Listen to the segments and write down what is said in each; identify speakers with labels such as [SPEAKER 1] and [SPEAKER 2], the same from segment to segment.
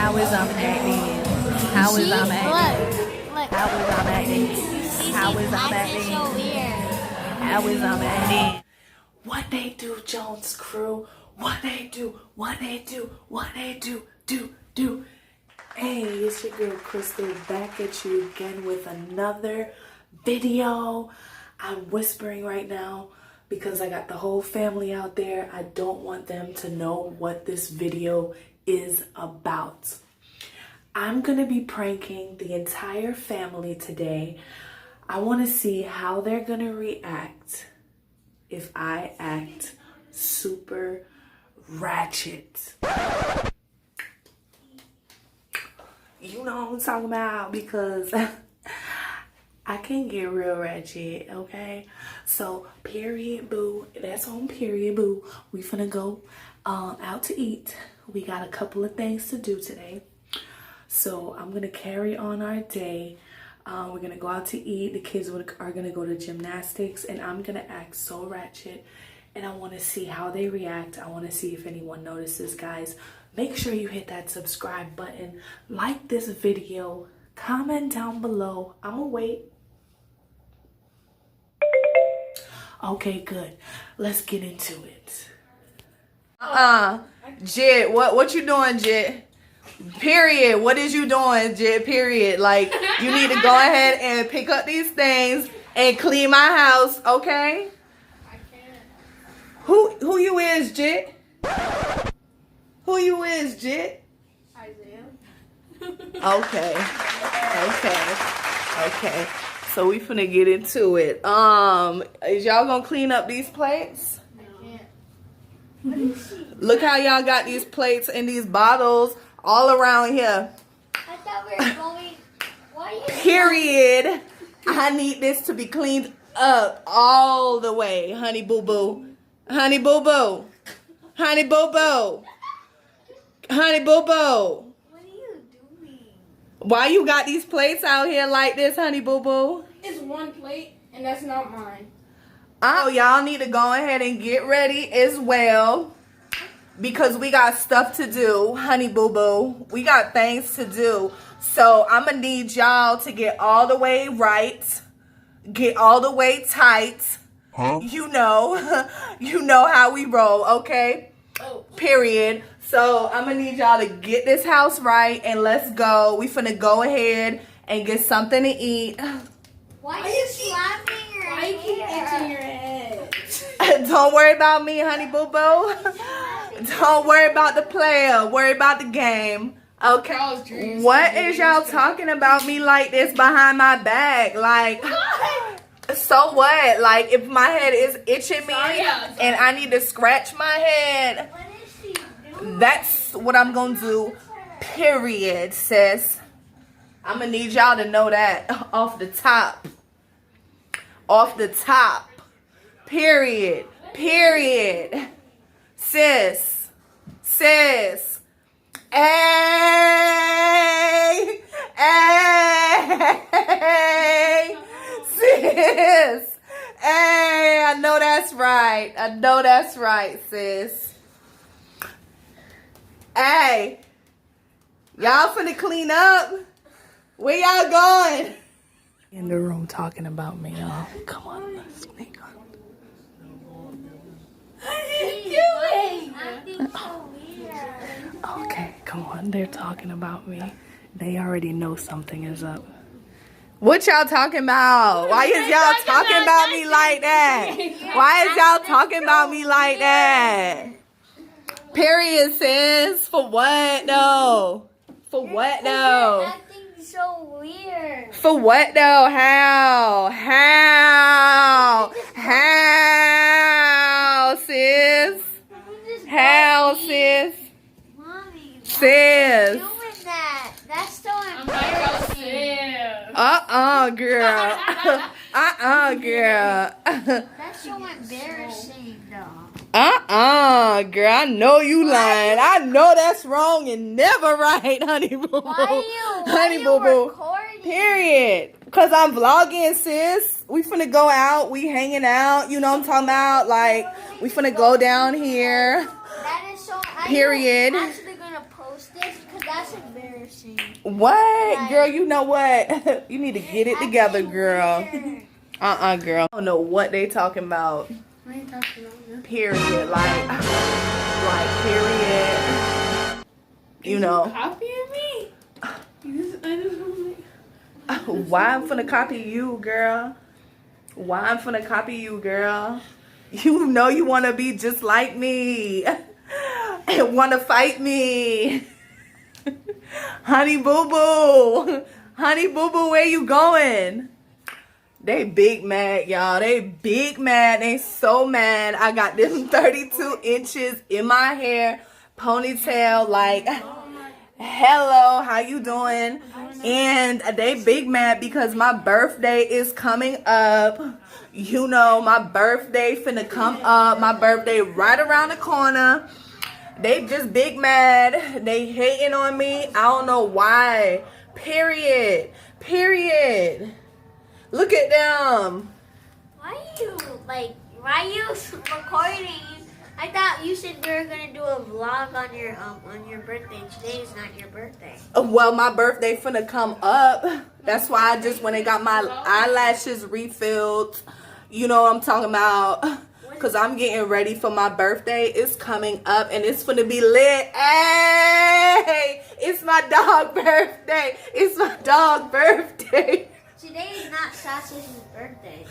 [SPEAKER 1] How is I'm acting? How is I'm acting?
[SPEAKER 2] Look.
[SPEAKER 1] How is I'm acting? How is I'm acting?
[SPEAKER 2] So weird.
[SPEAKER 1] How is I'm acting? What they do, Jones crew? What they do? What they do? What they do? Do. Hey, it's your girl Crystal back at you again with another video. I'm whispering right now because I got the whole family out there. I don't want them to know what this video is about. I'm gonna be pranking the entire family today. I want to see how they're gonna react if I act super ratchet. You know what I'm talking about, because I can get real ratchet, okay? So, period, boo. That's on period, boo. We finna go out to eat. We got a couple of things to do today. So, I'm gonna carry on our day. We're gonna go out to eat. The kids are gonna go to gymnastics, and I'm gonna act so ratchet. And I wanna see how they react. I wanna see if anyone notices, guys. Make sure you hit that subscribe button, like this video, comment down below. I'ma wait. Okay, good. Let's get into it.
[SPEAKER 3] Jit, what you doing, Jit? Period. What is you doing, Jit? Period. Like, you need to go ahead and pick up these things and clean my house, okay?
[SPEAKER 2] I can't.
[SPEAKER 3] Who you is, Jit? Who you is, Jit?
[SPEAKER 2] Isaiah.
[SPEAKER 3] Okay. So we finna get into it. Is y'all gonna clean up these plates?
[SPEAKER 2] I can't.
[SPEAKER 3] Look how y'all got these plates and these bottles all around here.
[SPEAKER 2] I thought we were going. Why are you?
[SPEAKER 3] Period. I need this to be cleaned up all the way, honey boo boo. Honey boo boo. Honey boo boo. Honey boo boo.
[SPEAKER 2] What are you doing?
[SPEAKER 3] Why you got these plates out here like this, honey boo boo?
[SPEAKER 4] It's one plate, and that's not mine.
[SPEAKER 3] Oh, y'all need to go ahead and get ready as well, because we got stuff to do, honey boo boo. We got things to do. So I'm gonna need y'all to get all the way right, get all the way tight. You know how we roll, okay?
[SPEAKER 4] Oh.
[SPEAKER 3] Period. So I'm gonna need y'all to get this house right and let's go. We finna go ahead and get something to eat.
[SPEAKER 2] Why are you slapping your
[SPEAKER 4] Why you keep itching
[SPEAKER 2] hair?
[SPEAKER 4] your head?
[SPEAKER 3] Don't worry about me, honey boo boo. Don't worry about the player. Worry about the game. Okay.
[SPEAKER 4] Charles Drees.
[SPEAKER 3] What is y'all talking about me like this behind my back? Like, so what? Like, if my head is itching me and I need to scratch my head,
[SPEAKER 2] What is she doing?
[SPEAKER 3] that's what I'm gonna do. Period, sis. I'm gonna need y'all to know that off the top. Off the top. Period. Period. Sis. Hey. Hey. Sis. Hey, I know that's right. Sis. Hey. Y'all finna clean up? Where y'all going?
[SPEAKER 1] In the room talking about me, y'all. Come on, let's sneak on.
[SPEAKER 2] Acting so weird.
[SPEAKER 1] Okay, come on. They're talking about me. They already know something is up.
[SPEAKER 3] What y'all talking about? Why is y'all talking about me like that? Why is y'all talking about me like that? Period, sis. For what though? For what though?
[SPEAKER 2] Acting so weird.
[SPEAKER 3] For what though? How, sis? How, sis?
[SPEAKER 2] Mommy,
[SPEAKER 3] Sis.
[SPEAKER 2] doing that? That's so
[SPEAKER 4] I'm not
[SPEAKER 2] embarrassing.
[SPEAKER 3] Girl. Girl.
[SPEAKER 2] That's so embarrassing, though.
[SPEAKER 3] Girl, I know you lying. I know that's wrong and never right, honey boo boo. Honey boo boo.
[SPEAKER 2] Recording?
[SPEAKER 3] Period. Cause I'm vlogging, sis. We finna go out. We hanging out. You know what I'm talking about? Like, we finna go down here.
[SPEAKER 2] That is so.
[SPEAKER 3] Period.
[SPEAKER 2] Are you actually gonna post this? Cause that's embarrassing. embarrassing.
[SPEAKER 3] What? Girl, you know what? You need to get it together, girl. Girl. I don't know what they talking about.
[SPEAKER 4] What are you talking about?
[SPEAKER 3] Period. Like period. You know.
[SPEAKER 4] Copying me? I just
[SPEAKER 3] Why I'm finna copy you, girl? Why I'm finna copy you, girl? You know you wanna be just like me. And wanna fight me. Honey boo boo. Honey boo boo, where you going? They big mad, y'all. They big mad. They so mad. I got them 32 inches in my hair. Ponytail, like, hello, how you doing? And they big mad because my birthday is coming up. You know, my birthday finna come up. My birthday right around the corner. They just big mad. They hating on me. I don't know why. Period. Period. Look at them.
[SPEAKER 2] Why are you recording? I thought you said you were gonna do a vlog on your birthday. Today is not your birthday.
[SPEAKER 3] Well, my birthday finna come up. That's why I just went and got my eyelashes refilled. You know what I'm talking about? Because I'm getting ready for my birthday. It's coming up and it's finna be lit. Hey! It's my dog birthday. It's my dog birthday.
[SPEAKER 2] Today is not Sasha's birthday.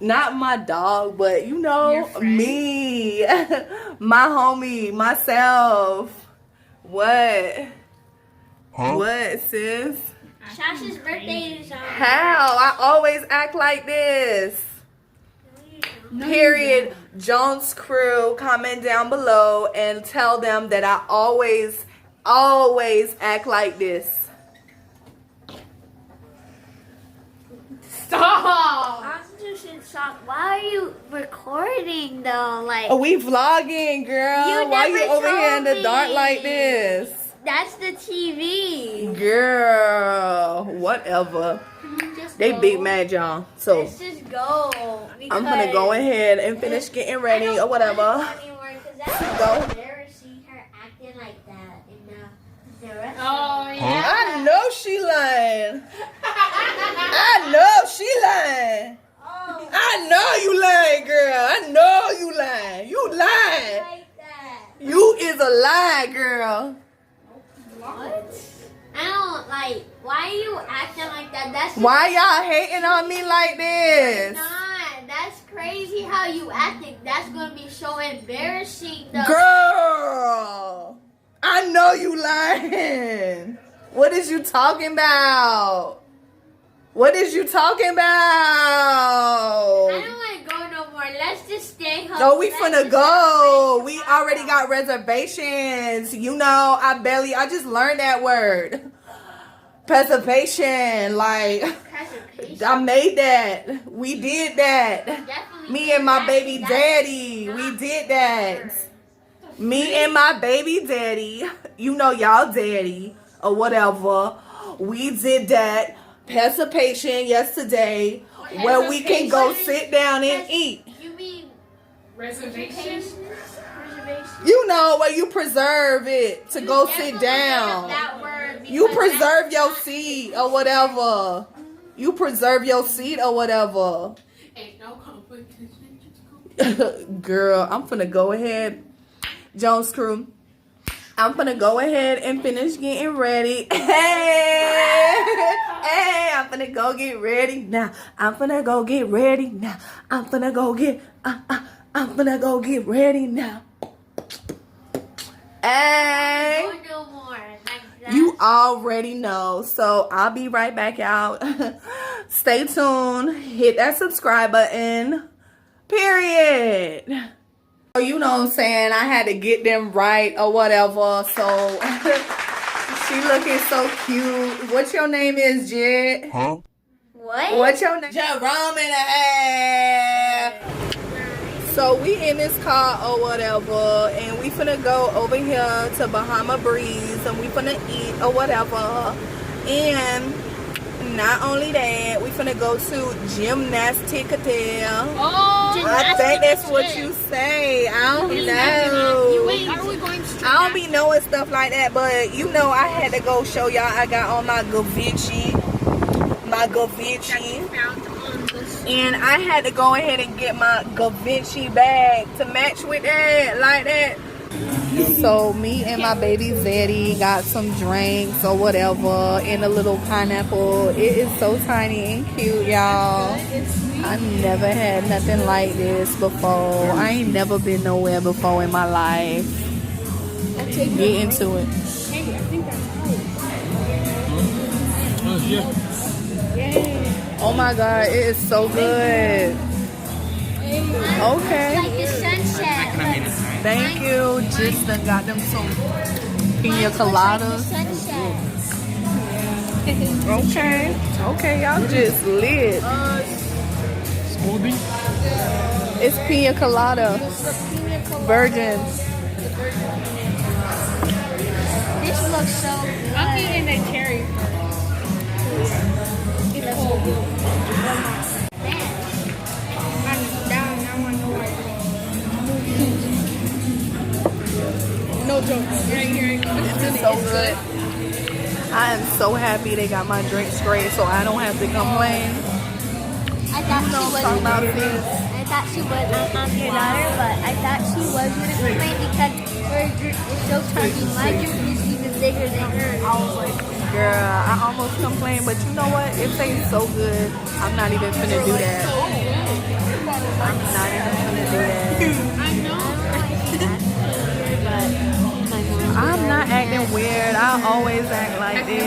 [SPEAKER 3] Not my dog, but you know, me. My homie, myself. What? Huh? What, sis?
[SPEAKER 2] Sasha's birthday is on.
[SPEAKER 3] How? I always act like this. Period. Jones Crew, comment down below and tell them that I always act like this.
[SPEAKER 4] Stop!
[SPEAKER 2] I'm just in shock. Why are you recording though? Like,
[SPEAKER 3] Oh, we vlogging, girl.
[SPEAKER 2] You
[SPEAKER 3] Why you
[SPEAKER 2] never
[SPEAKER 3] over here in
[SPEAKER 2] told
[SPEAKER 3] the dark
[SPEAKER 2] me.
[SPEAKER 3] like this?
[SPEAKER 2] that's the TV.
[SPEAKER 3] Girl, whatever. They big mad, y'all. So
[SPEAKER 2] Let's just go.
[SPEAKER 3] I'm gonna go ahead and finish getting ready or whatever.
[SPEAKER 2] That's
[SPEAKER 3] Go.
[SPEAKER 2] embarrassing her acting like that in the restaurant.
[SPEAKER 4] Oh, yeah.
[SPEAKER 3] I know she lying. I know she lying.
[SPEAKER 2] Oh,
[SPEAKER 3] I know you lying, girl. I know you lying. You lying.
[SPEAKER 2] like that.
[SPEAKER 3] You is a lie, girl.
[SPEAKER 2] What? I don't like. Why are you acting like that? That's
[SPEAKER 3] Why y'all hating on me like this?
[SPEAKER 2] not. That's crazy how you acted. That's gonna be so embarrassing. Though.
[SPEAKER 3] Girl, I know you lying. What is you talking about? What is you talking about?
[SPEAKER 2] I don't want to go no more. Let's just stay home.
[SPEAKER 3] No, we finna go. We already got reservations. You know, I just learned that word. Preservation. Like, I made that. We did that.
[SPEAKER 2] Definitely
[SPEAKER 3] Me
[SPEAKER 2] did
[SPEAKER 3] and my
[SPEAKER 2] that.
[SPEAKER 3] baby
[SPEAKER 2] That's
[SPEAKER 3] daddy.
[SPEAKER 2] not
[SPEAKER 3] We did that.
[SPEAKER 2] fair.
[SPEAKER 3] Me and my baby daddy. You know, y'all daddy or whatever. We did that. Participation yesterday where we can go sit down and eat.
[SPEAKER 2] You mean
[SPEAKER 4] Reservation?
[SPEAKER 2] reservation?
[SPEAKER 3] You know, where you preserve it to go sit down.
[SPEAKER 2] That word
[SPEAKER 3] You
[SPEAKER 2] because
[SPEAKER 3] preserve
[SPEAKER 2] that's
[SPEAKER 3] your
[SPEAKER 2] not-
[SPEAKER 3] seat or whatever. You preserve your seat or whatever.
[SPEAKER 4] Ain't no competition.
[SPEAKER 3] Girl, I'm finna go ahead. Jones Crew. I'm finna go ahead and finish getting ready. Hey, I'm finna go get ready now. I'm finna go get ready now. I'm finna go get ready now. Hey.
[SPEAKER 2] No more. Like that.
[SPEAKER 3] You already know. So I'll be right back out. Stay tuned. Hit that subscribe button. Period. So you know what I'm saying? I had to get them right or whatever. So she looking so cute. What's your name is, Jed?
[SPEAKER 5] Huh?
[SPEAKER 2] What?
[SPEAKER 3] What's your name? Jerome and a half. So we in this car or whatever, and we finna go over here to Bahama Breeze, and we finna eat or whatever. And not only that, we finna go to Gymnastic Hotel.
[SPEAKER 4] Oh,
[SPEAKER 3] I think that's what you say. I don't know.
[SPEAKER 4] Wait, are we going straight?
[SPEAKER 3] I don't be knowing stuff like that, but you know I had to go show y'all I got on my Gavici. And I had to go ahead and get my Gavici bag to match with that, like that. So me and my baby Zeddy got some drinks or whatever in a little pineapple. It is so tiny and cute, y'all. I never had nothing like this before. I ain't never been nowhere before in my life. Get into it. Oh my God, it is so good. Okay.
[SPEAKER 2] Like the sunset.
[SPEAKER 3] Thank you. Just done got them some pina coladas. Okay. Okay, y'all just lit.
[SPEAKER 5] Smoothie?
[SPEAKER 3] It's pina colada. Virgin.
[SPEAKER 2] This looks so good.
[SPEAKER 4] I'm eating the cherry first. It's cold. I'm down. I want to know what. No joke.
[SPEAKER 3] This is so good. I am so happy they got my drink straight so I don't have to complain.
[SPEAKER 2] I thought she was.
[SPEAKER 3] Talking about this.
[SPEAKER 2] I thought she was. I'm your daughter, but I thought she was going to complain because her drink is so tiny. My drink is even bigger than hers.
[SPEAKER 3] I was like, girl, I almost complained, but you know what? It tastes so good. I'm not even finna do that. I'm not even finna do that. I'm not acting weird. I always act like this.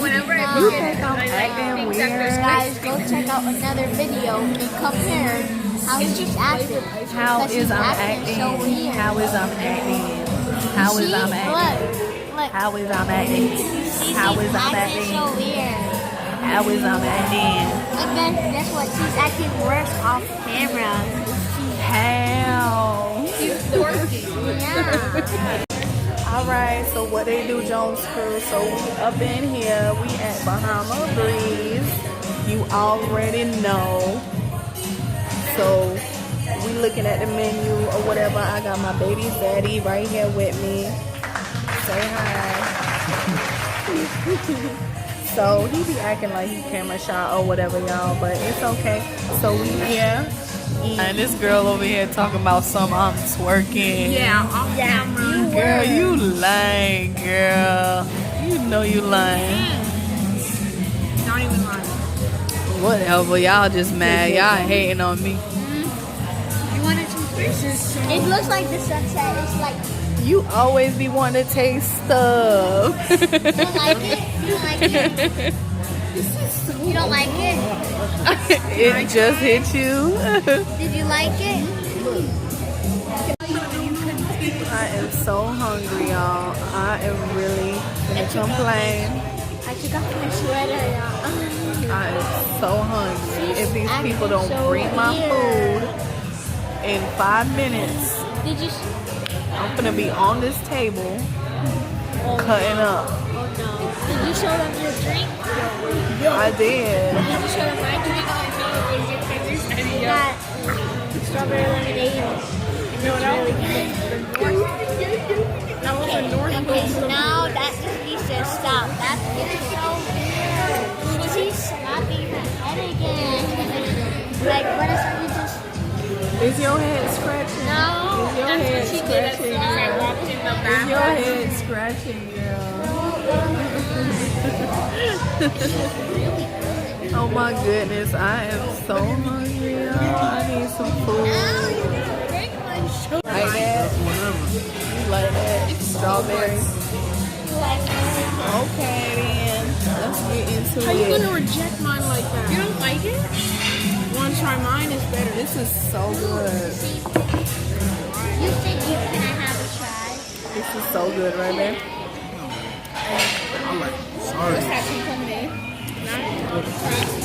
[SPEAKER 4] Whenever
[SPEAKER 3] You think I'm acting weird?
[SPEAKER 2] Guys, go check out another video and compare how she's acting.
[SPEAKER 3] How
[SPEAKER 2] Because
[SPEAKER 3] is
[SPEAKER 2] she's
[SPEAKER 3] I'm
[SPEAKER 2] acting
[SPEAKER 3] acting?
[SPEAKER 2] so weird.
[SPEAKER 3] How is I'm acting? How is I'm acting?
[SPEAKER 2] Look.
[SPEAKER 3] How is I'm acting? How is I'm
[SPEAKER 2] acting
[SPEAKER 3] acting?
[SPEAKER 2] so weird.
[SPEAKER 3] How is I'm acting?
[SPEAKER 2] And then guess what? She's acting worse off camera.
[SPEAKER 3] How?
[SPEAKER 2] Yeah.
[SPEAKER 3] Alright, so what they do, Jones Crew? So we up in here. We at Bahama Breeze. You already know. So we looking at the menu or whatever. I got my baby Zaddy right here with me. Say hi. So he be acting like he camera shy or whatever, y'all, but it's okay. So we here. And this girl over here talking about some I'm twerking.
[SPEAKER 4] Yeah, off camera.
[SPEAKER 3] Girl, you lying, girl. You know you lying.
[SPEAKER 4] Don't even lie.
[SPEAKER 3] Whatever, y'all just mad. Y'all hating on me.
[SPEAKER 4] You wanted some fish?
[SPEAKER 2] It looks like the sunset. It's like,
[SPEAKER 3] You always be wanting to taste stuff.
[SPEAKER 2] you don't like it? You don't like it? You don't like it?
[SPEAKER 3] It just hit you.
[SPEAKER 2] Did you like it?
[SPEAKER 3] I am so hungry, y'all. I am really gonna complain.
[SPEAKER 2] I took off my sweater, y'all.
[SPEAKER 3] I am so hungry. If these
[SPEAKER 2] acting
[SPEAKER 3] people don't
[SPEAKER 2] so
[SPEAKER 3] bring my
[SPEAKER 2] weird.
[SPEAKER 3] food in 5 minutes,
[SPEAKER 2] Did you?
[SPEAKER 3] I'm gonna be on this table cutting up.
[SPEAKER 2] Oh no. Did you show them your drink?
[SPEAKER 3] I did.
[SPEAKER 2] Did you show them my drink? I got strawberry lemonade.
[SPEAKER 4] No, that was
[SPEAKER 2] Okay, so now that just needs to stop. That's so weird. She's slapping her head again. Like, what is you just?
[SPEAKER 3] Is your head scratching?
[SPEAKER 2] No.
[SPEAKER 3] Is your
[SPEAKER 4] That's
[SPEAKER 3] head
[SPEAKER 4] what she did as
[SPEAKER 3] scratching?
[SPEAKER 4] soon as I walked in the
[SPEAKER 3] Is
[SPEAKER 4] bathroom.
[SPEAKER 3] your head scratching, girl? Oh my goodness, I am so hungry, y'all. I need some food. Like that? You like that? Strawberries? Okay then, let's get into
[SPEAKER 4] How you
[SPEAKER 3] it.
[SPEAKER 4] gonna reject mine like that? You don't like it? Want to try mine? It's better.
[SPEAKER 3] This is so good.
[SPEAKER 2] You think you can have a try?
[SPEAKER 3] This is so good right there.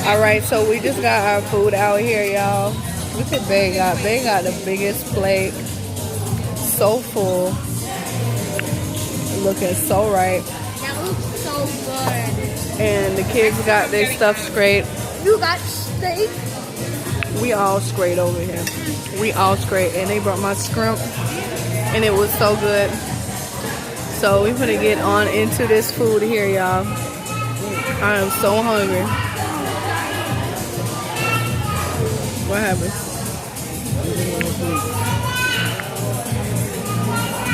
[SPEAKER 3] Alright, so we just got our food out here, y'all. Look at Bay got. Bay got the biggest plate. So full. Looking so right.
[SPEAKER 2] That looks so good.
[SPEAKER 3] And the kids got their stuff straight.
[SPEAKER 2] You got steak?
[SPEAKER 3] We all straight over here. We all straight. And they brought my shrimp. And it was so good. So we're gonna get on into this food here, y'all. I am so hungry. What happened?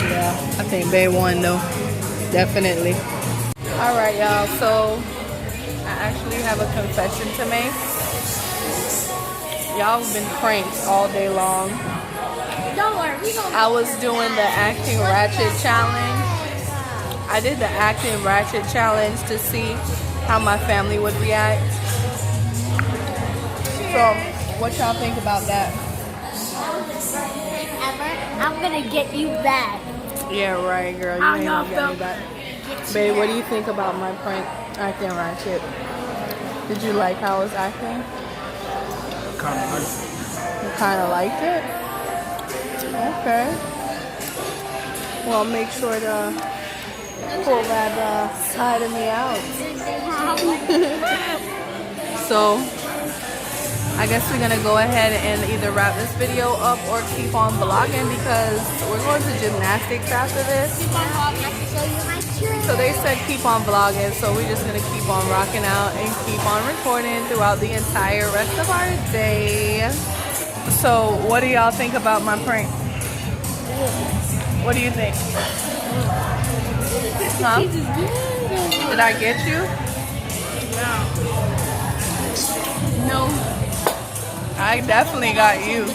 [SPEAKER 3] Yeah, I think Bae won though. Definitely. Alright, y'all, so I actually have a confession to make. Y'all have been pranked all day long.
[SPEAKER 2] Don't worry, we don't.
[SPEAKER 3] I was doing the acting Ratchet challenge. I did the acting Ratchet challenge to see how my family would react. So, what y'all think about that?
[SPEAKER 2] Ever, I'm gonna get you back.
[SPEAKER 3] Yeah, right, girl. You ain't gonna get me back. Babe, what do you think about my prank acting Ratchet? Did you like how I was acting?
[SPEAKER 5] Kind of like
[SPEAKER 3] You kind of liked it? Okay. Well, make sure to pull that side of me out. So, I guess we're gonna go ahead and either wrap this video up or keep on vlogging because we're going to gymnastics after this. So they said keep on vlogging, so we're just gonna keep on rocking out and keep on recording throughout the entire rest of our day. So what do y'all think about my prank? What do you think? Huh? Did I get you?
[SPEAKER 4] No.
[SPEAKER 3] I definitely got you.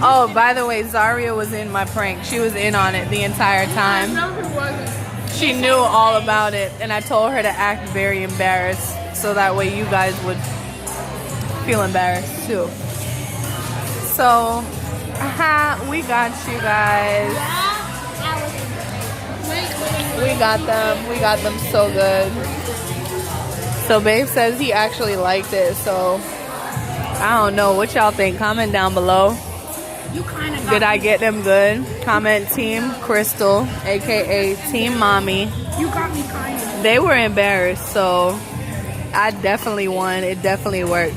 [SPEAKER 3] Oh, by the way, Zaria was in my prank. She was in on it the entire time.
[SPEAKER 4] No, it wasn't.
[SPEAKER 3] She knew all about it, and I told her to act very embarrassed so that way you guys would feel embarrassed too. So, we got you guys. We got them so good. So Babe says he actually liked it, so I don't know what y'all think. Comment down below.
[SPEAKER 4] You kind of
[SPEAKER 3] Did I get them good? Comment Team Crystal, aka Team Mommy.
[SPEAKER 4] You got me kind of.
[SPEAKER 3] They were embarrassed, so I definitely won. It definitely worked.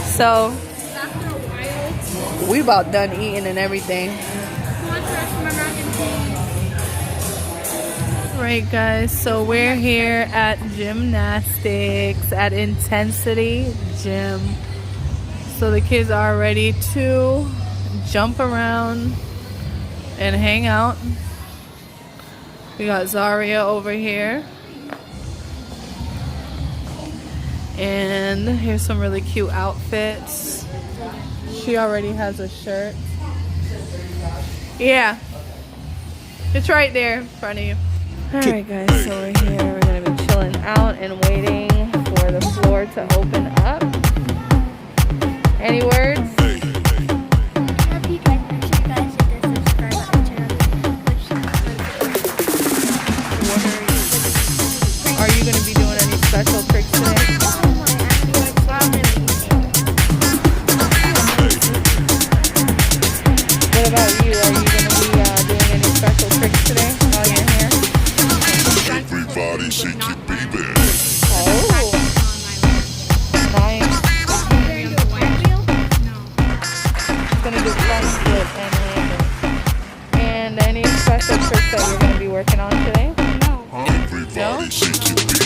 [SPEAKER 3] So
[SPEAKER 4] After a while,
[SPEAKER 3] we about done eating and everything. Right, guys, so we're here at gymnastics at Intensity Gym. So the kids are ready to jump around and hang out. We got Zaria over here. And here's some really cute outfits. She already has a shirt. Yeah. It's right there in front of you. Alright guys, so we're here. We're going to be chilling out and waiting for the floor to open up. Any words? Are you going to be doing any special tricks today? What about you? Are you going to be doing any special tricks today while you're here?
[SPEAKER 6] Everybody shake your baby.
[SPEAKER 3] Oh, nice. Gonna do front flip and landing. And any special tricks that you're gonna be working on today?
[SPEAKER 6] Everybody shake your baby.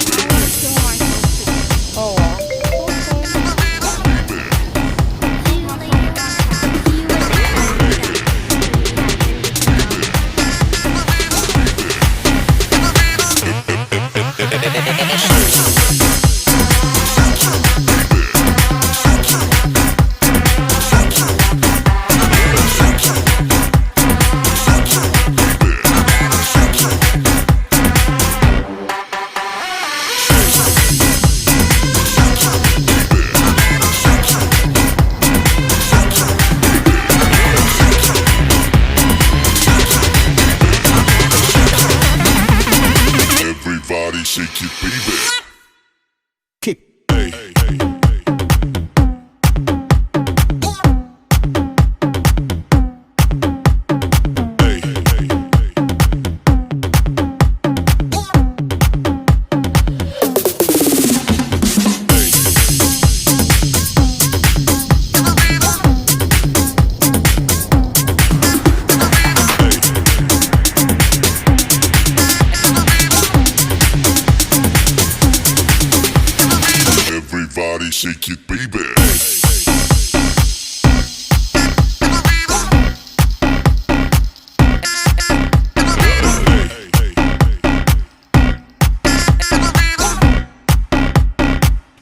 [SPEAKER 3] Oh wow.
[SPEAKER 6] Everybody shake your baby. Kick. Hey. shake it, baby.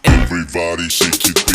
[SPEAKER 6] Everybody shake it.